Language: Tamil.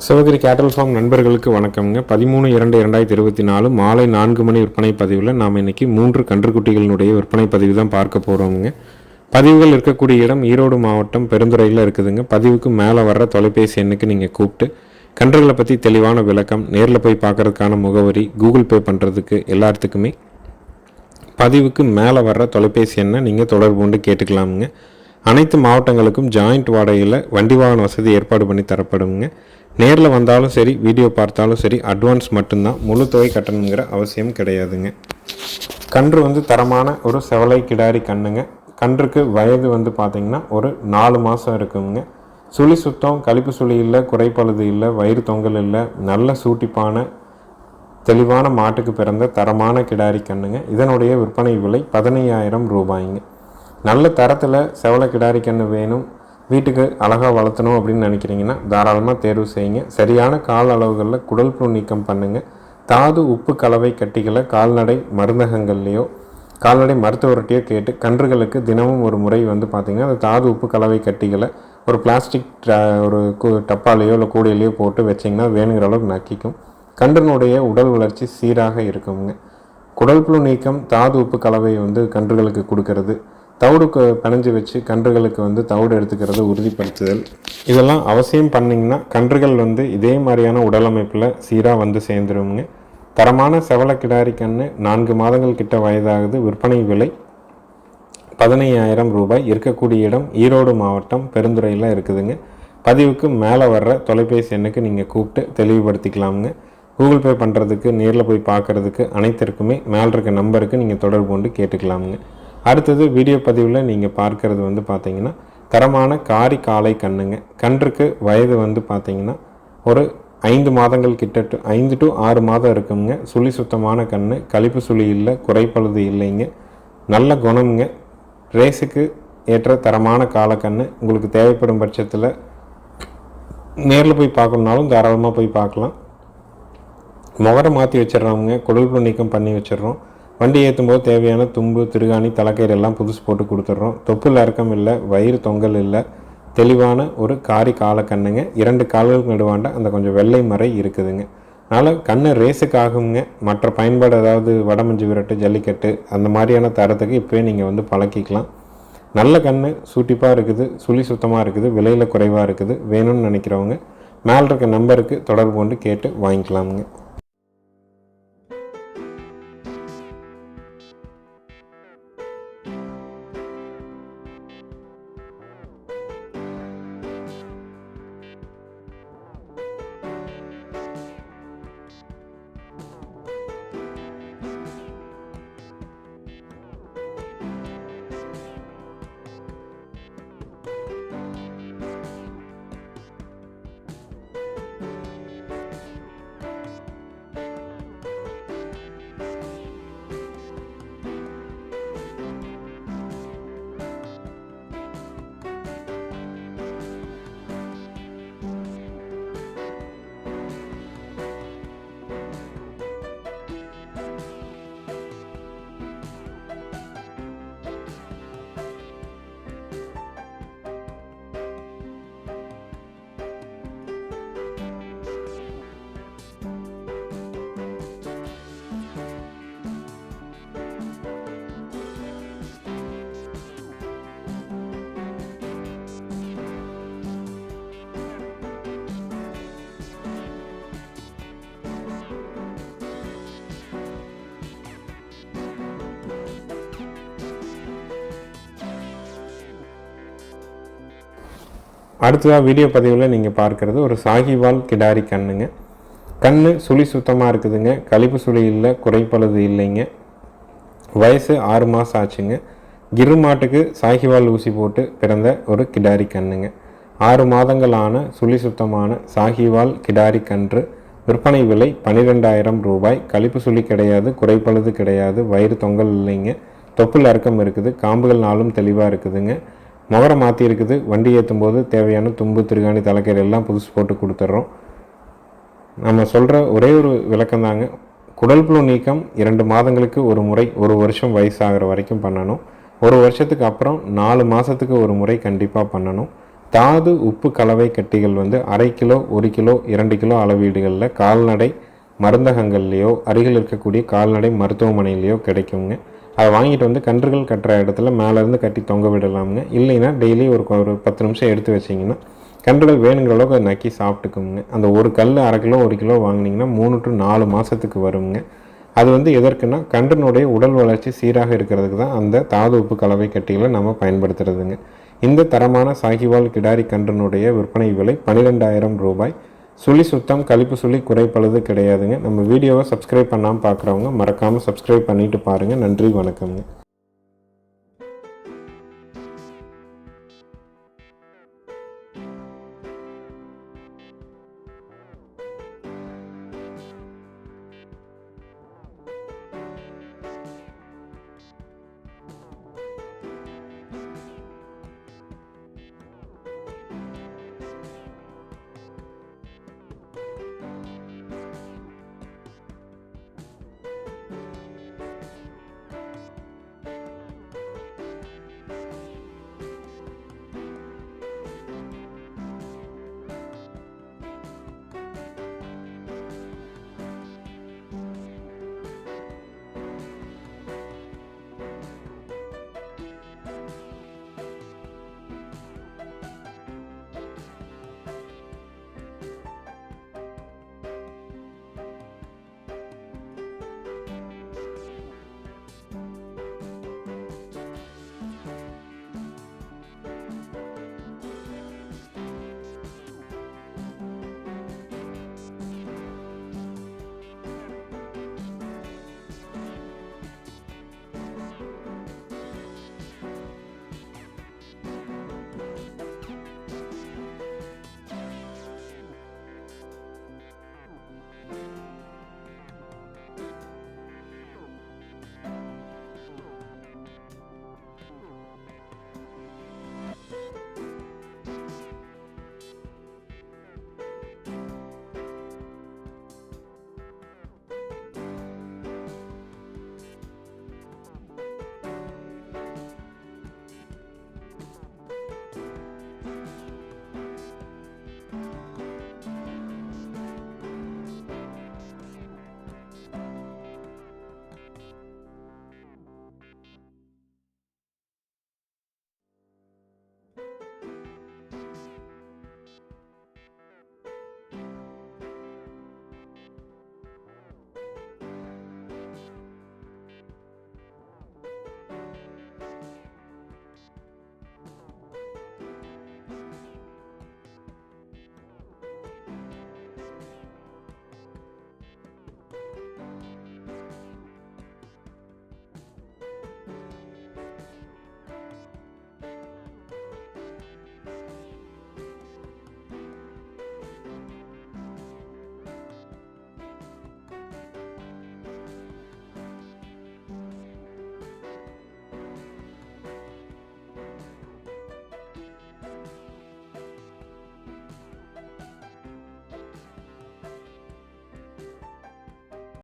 சிவகிரி கேட்டல் ஃபார்ம் நண்பர்களுக்கு வணக்கம்ங்க. 13/2/2024 மாலை 4 மணி விற்பனை பதிவில் நாம் இன்றைக்கி 3 கன்றுக்குட்டிகளினுடைய விற்பனை பதிவு தான் பார்க்க போகிறோமுங்க. பதிவுகள் இருக்கக்கூடிய இடம் ஈரோடு மாவட்டம் பெருந்துறையில் இருக்குதுங்க. பதிவுக்கு மேலே வர்ற தொலைபேசி எண்ணுக்கு நீங்கள் கூப்பிட்டு கன்றுகளை பற்றி தெளிவான விளக்கம், நேரில் போய் பார்க்குறதுக்கான முகவரி, கூகுள் பே பண்ணுறதுக்கு எல்லாத்துக்குமே பதிவுக்கு மேலே வர்ற தொலைபேசி எண்ணை நீங்கள் தொடர்பு கொண்டு கேட்டுக்கலாமுங்க. அனைத்து மாவட்டங்களுக்கும் ஜாயிண்ட் வாடகையில் வண்டி வாகன வசதி ஏற்பாடு பண்ணி தரப்படுங்க. நேரில் வந்தாலும் சரி, வீடியோ பார்த்தாலும் சரி, அட்வான்ஸ் மட்டும்தான், முழு தொகை கட்டணுங்கிற அவசியம் கிடையாதுங்க. கன்று தரமான ஒரு செவலை கிடாரி கண்ணுங்க. கன்றுக்கு வயது பார்த்திங்கன்னா ஒரு 4 மாதம் இருக்குங்க. சுழி சுத்தம், கழிப்பு சுழி இல்லை, குறைப்பழுது இல்லை, வயிறு தொங்கல் இல்லை, நல்ல சூட்டிப்பான தெளிவான மாட்டுக்கு பிறந்த தரமான கிடாரி கண்ணுங்க. இதனுடைய விற்பனை விலை 15,000 ரூபாய்ங்க. நல்ல தரத்தில் செவலை கிடாரி கன்று வேணும், வீட்டுக்கு அழகாக வளர்த்தணும் அப்படின்னு நினைக்கிறீங்கன்னா தாராளமாக தேர்வு செய்யுங்க. சரியான கால் அளவுகளில் குடல் புழு நீக்கம் பண்ணுங்கள். தாது உப்பு கலவை கட்டிகளை கால்நடை மருந்தகங்கள்லேயோ கால்நடை மருத்துவர்கிட்டையோ கேட்டு கன்றுகளுக்கு தினமும் ஒரு முறை பார்த்திங்கன்னா அந்த தாது உப்பு கலவை கட்டிகளை ஒரு பிளாஸ்டிக் ஒரு டப்பாலேயோ இல்லை கூடையிலையோ போட்டு வச்சிங்கன்னா வேணுங்கிற அளவுக்கு நக்கிக்கும். கன்றினுடைய உடல் வளர்ச்சி சீராக இருக்குங்க. குடல் புழு நீக்கம், தாது உப்பு கலவை கன்றுகளுக்கு கொடுக்கறது, தவிடு பிணைஞ்சு வச்சு கன்றுகளுக்கு தவிடு எடுத்துக்கிறது உறுதிப்படுத்துதல், இதெல்லாம் அவசியம் பண்ணிங்கன்னா கன்றுகள் இதே மாதிரியான உடல் அமைப்பில் சீராக சேர்ந்துருங்க. தரமான செவலை கிடாரி கன்று 4 மாதங்கள் கிட்ட வயதாகுது. விற்பனை விலை 15,000 ரூபாய். இருக்கக்கூடிய இடம் ஈரோடு மாவட்டம் பெருந்துறையில் இருக்குதுங்க. பதிவுக்கு மேலே வர்ற தொலைபேசி எண்ணுக்கு நீங்கள் கூப்பிட்டு தெளிவுபடுத்திக்கலாமுங்க. கூகுள் பே பண்ணுறதுக்கு, நேரில் போய் பார்க்குறதுக்கு அனைத்திற்குமே மேலே இருக்க நம்பருக்கு நீங்கள் தொடர்பு கொண்டு கேட்டுக்கலாமுங்க. அடுத்தது வீடியோ பதிவில் நீங்கள் பார்க்குறது பார்த்திங்கன்னா தரமான காரி காளை கண்ணுங்க. கன்றுக்கு வயது பார்த்திங்கன்னா ஒரு 5 மாதங்கள் கிட்ட 5 to 6 மாதம் இருக்குங்க. சுழி சுத்தமான கன்று, கழிப்பு சுழி இல்லை, குறைப்பழுது இல்லைங்க, நல்ல குணமுங்க. ரேஸுக்கு ஏற்ற தரமான காளைக்கன்று. உங்களுக்கு தேவைப்படும் பட்சத்தில் நேரில் போய் பார்க்கணுன்னாலும் தாராளமாக போய் பார்க்கலாம். முகரை மாற்றி வச்சிடறோங்க, குடல் புழு நீக்கம் பண்ணி வச்சிடறோம். வண்டி ஏற்றும் போது தேவையான தும்பு, திருகாணி, தலைக்கயிறு எல்லாம் புதுசு போட்டு கொடுத்துட்றோம். தொப்புள் இறக்கம் இல்லை, வயிறு தொங்கல் இல்லை, தெளிவான ஒரு காரி காளைக்கண்ணுங்க. 2 கால்களுக்கு நடுவாண்ட அந்த கொஞ்சம் வெள்ளை மறை இருக்குதுங்க. அதனால் கண்ணு ரேஸுக்காகுங்க. மற்ற பயன்பாடு அதாவது வடமஞ்சு விரட்டு, ஜல்லிக்கட்டு அந்த மாதிரியான தரத்துக்கு இப்போயே நீங்கள் பழக்கிக்கலாம். நல்ல கண்ணு சூட்டிப்பாக இருக்குது, சுழி சுத்தமாக இருக்குது, விலையில் குறைவாக இருக்குது. வேணும்னு நினைக்கிறவங்க மேலே இருக்க நம்பருக்கு தொடர்பு கொண்டு கேட்டு வாங்கிக்கலாமுங்க. அடுத்ததாக வீடியோ பதிவில் நீங்கள் பார்க்குறது ஒரு சாகிவால் கிடாரி கண்ணுங்க. கண்ணு சுழி சுத்தமாக இருக்குதுங்க, கழிப்பு சுழி இல்லை, குறைப்பழுது இல்லைங்க. வயசு 6 மாதம் ஆச்சுங்க. கிரு மாட்டுக்கு சாகிவால் ஊசி போட்டு பிறந்த ஒரு கிடாரி கண்ணுங்க. 6 மாதங்களான சுழி சுத்தமான சாகிவால் கிடாரி கன்று. விற்பனை விலை 12,000 ரூபாய். கழிப்பு சுழி கிடையாது, குறைப்பழுது கிடையாது, வயிறு தொங்கல் இல்லைங்க, தொப்புள் இறக்கம் இருக்குது, காம்புகள் நாளும் தெளிவாக இருக்குதுங்க. முகரை மாற்றி இருக்குது. வண்டி ஏற்றும் போது தேவையான தும்பு, திருகாணி, தலைக்கயிறு எல்லாம் புதுசு போட்டு கொடுத்துட்றோம். நம்ம சொல்கிற ஒரே ஒரு விளக்கம் தாங்க, குடல் புழு நீக்கம் 2 மாதங்களுக்கு ஒரு முறை, 1 வருஷம் வயசாகிற வரைக்கும் பண்ணணும். 1 வருஷத்துக்கு அப்புறம் 4 மாதத்துக்கு ஒரு முறை கண்டிப்பாக பண்ணணும். தாது உப்பு கலவை கட்டிகள் வந்து 1/2 கிலோ 1 கிலோ 2 கிலோ அளவீடுகளில் கால்நடை மருந்தகங்கள்லேயோ அருகில் இருக்கக்கூடிய கால்நடை மருத்துவமனையிலையோ கிடைக்குங்க. அதை வாங்கிட்டு வந்து கன்றுகள் கட்டுற இடத்துல மேலேருந்து கட்டி தொங்க விடலாமுங்க. இல்லைன்னா டெய்லி ஒரு 10 நிமிஷம் எடுத்து வச்சிங்கன்னா கன்றுகள் வேணுங்கிற அளவுக்கு அதை நக்கி சாப்பிட்டுக்குங்க. அந்த ஒரு கல் 1/2 கிலோ 1 கிலோ வாங்கினீங்கன்னா 3 to 4 மாதத்துக்கு வருங்க. அது வந்து எதற்குன்னா கன்றினுடைய உடல் வளர்ச்சி சீராக இருக்கிறதுக்கு தான் அந்த தாது உப்பு கலவை கட்டிகளை நம்ம பயன்படுத்துறதுங்க. இந்த தரமான சாகிவால் கிடாரி கன்றினுடைய விற்பனை விலை 12,000 ரூபாய். சுழி சுத்தம், கழிப்பு சுழி குறைப்பழுது கிடையாதுங்க. நம்ம வீடியோவை சப்ஸ்கிரைப் பண்ணாமல் பார்க்குறவங்க மறக்காமல் சப்ஸ்கிரைப் பண்ணிவிட்டு பாருங்கள். நன்றி, வணக்கம்ங்க.